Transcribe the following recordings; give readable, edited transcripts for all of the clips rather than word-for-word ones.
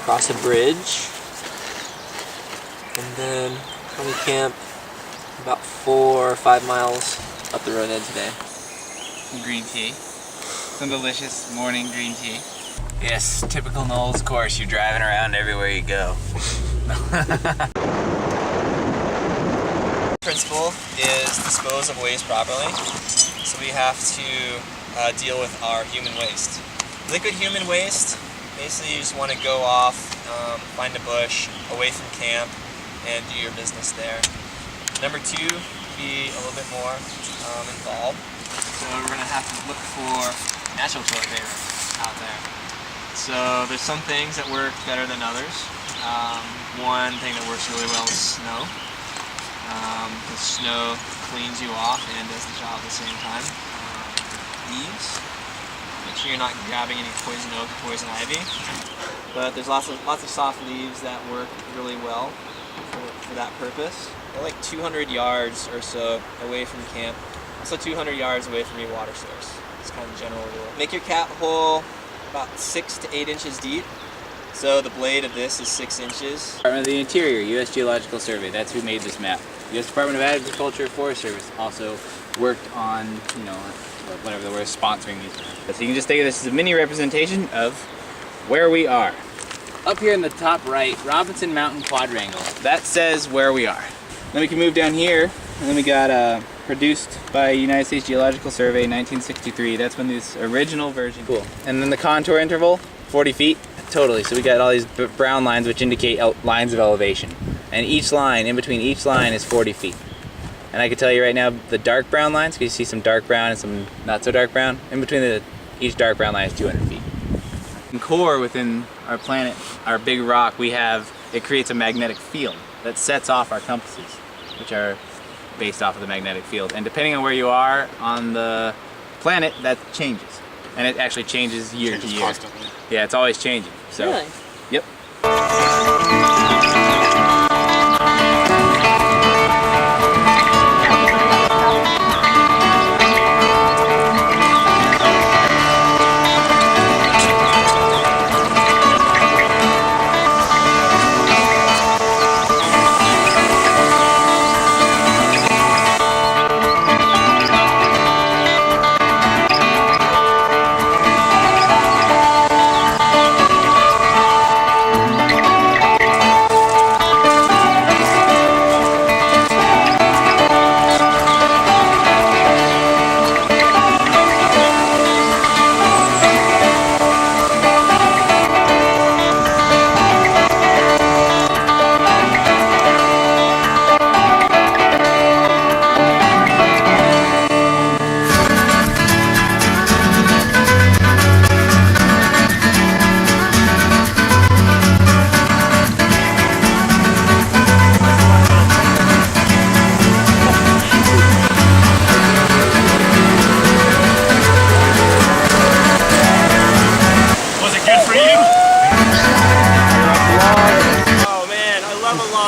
Across a bridge, and then we camp about 4 or 5 miles up the road today. Some green tea. Some delicious morning green tea. Yes, typical NOLS course. You're driving around everywhere you go. Principle is dispose of waste properly. So we have to deal with our human waste. Liquid human waste. Basically, you just want to go off, find a bush away from camp, and do your business there. Number 2, be a little bit more involved. So we're going to have to look for natural toilet paper out there. So there's some things that work better than others. One thing that works really well is snow. The snow cleans you off and does the job at the same time. Leaves. Make sure you're not grabbing any poison oak, poison ivy. But there's lots of soft leaves that work really well for that purpose. They're like 200 yards or so away from camp. Also 200 yards away from your water source. It's kind of the general rule. Make your cap hole about 6 to 8 inches deep. So the blade of this is 6 inches. Department of the Interior, U.S. Geological Survey, that's who made this map. U.S. Department of Agriculture, Forest Service also worked on, whatever the word, sponsoring these maps. So you can just think of this as a mini representation of where we are. Up here in the top right, Robinson Mountain Quadrangle. That says where we are. Then we can move down here, and then we got produced by United States Geological Survey in 1963. That's when this original version. Cool. And then the contour interval, 40 feet. Totally. So we got all these brown lines which indicate lines of elevation. And each line, in between each line, is 40 feet. And I can tell you right now, the dark brown lines, because you see some dark brown and some not so dark brown, in between each dark brown line is 200 feet. In core within our planet, our big rock, it creates a magnetic field that sets off our compasses, which are based off of the magnetic field. And depending on where you are on the planet, that changes. And it actually changes year to year. Constantly. Yeah, it's always changing. So, really? Yep.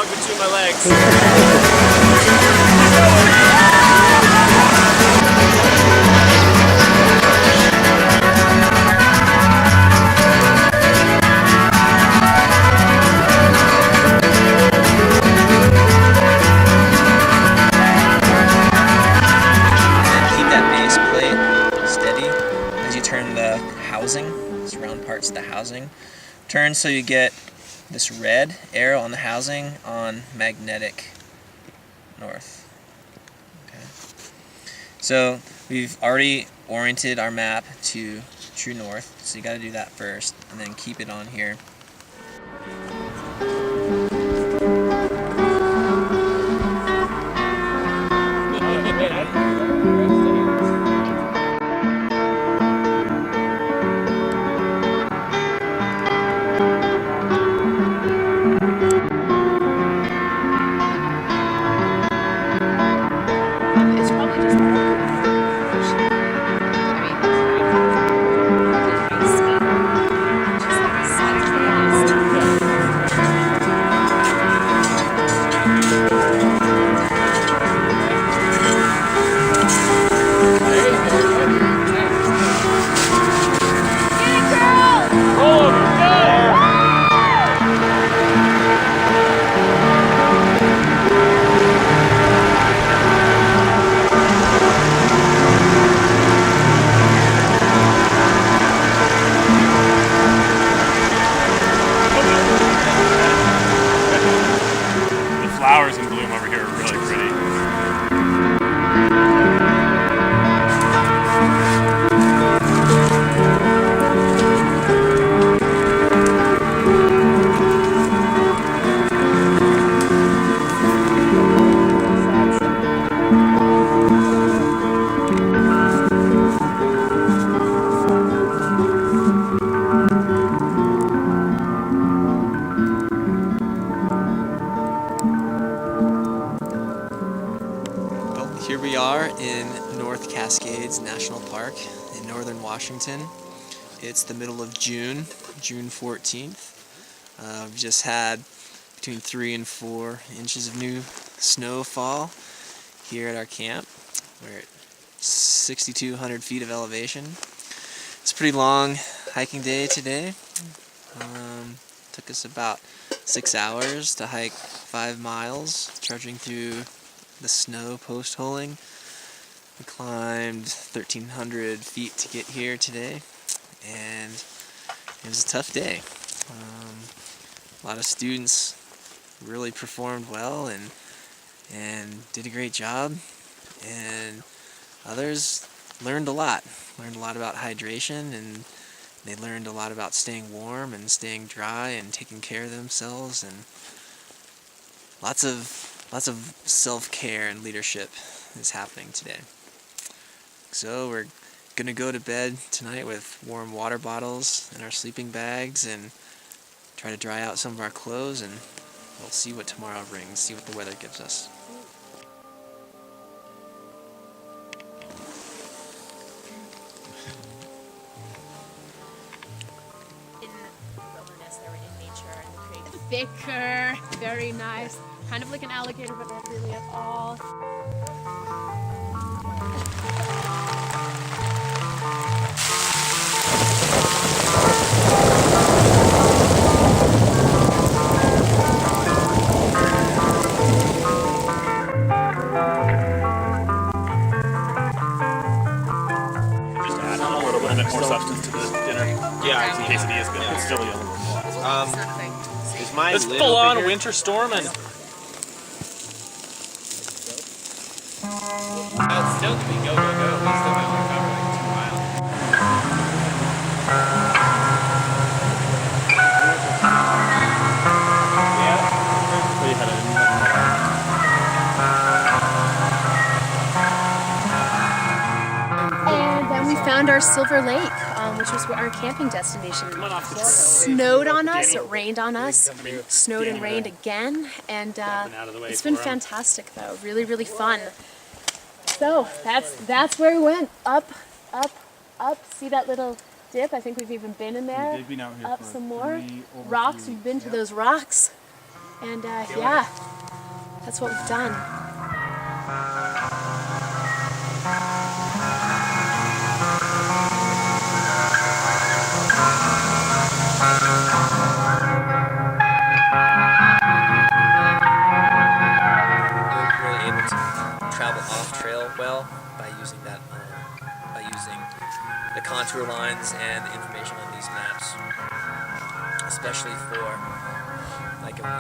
Between my legs. Keep that base plate steady as you turn the housing, these round parts of the housing. Turn so you get this red arrow on the housing on magnetic north. Okay. So we've already oriented our map to true north, so you got to do that first, and then keep it on here. northern Washington. It's the middle of June, June 14th. We've just had between 3 and 4 inches of new snowfall here at our camp. We're at 6,200 feet of elevation. It's a pretty long hiking day today. Took us about 6 hours to hike 5 miles, trudging through the snow post-holing. We climbed 1,300 feet to get here today, and it was a tough day. A lot of students really performed well and did a great job, and others learned a lot about hydration, and they learned a lot about staying warm and staying dry and taking care of themselves, and lots of self-care and leadership is happening today. So we're gonna go to bed tonight with warm water bottles in our sleeping bags and try to dry out some of our clothes, and we'll see what tomorrow brings, see what the weather gives us. In the wilderness, they were in nature and created thicker, very nice, kind of like an alligator, but not really at all. More substance to the dinner. Yeah, in case it is good. It's still yellow. Is mine It's full on winter storm and it's still gonna be go, go, go. We still got to cover like 2 miles. And then we found our Silver Lake, which was our camping destination. It snowed on us, it rained on us, snowed and rained again, and it's been fantastic though, really, really fun. So that's where we went, up, up, up. See that little dip? I think we've even been in there. They've been out here Up for some more 3 over rocks. 3 We've been to those rocks, and yeah, that's what we've done. We're really able to travel off trail well by using the contour lines and the information on these maps, especially for like a week.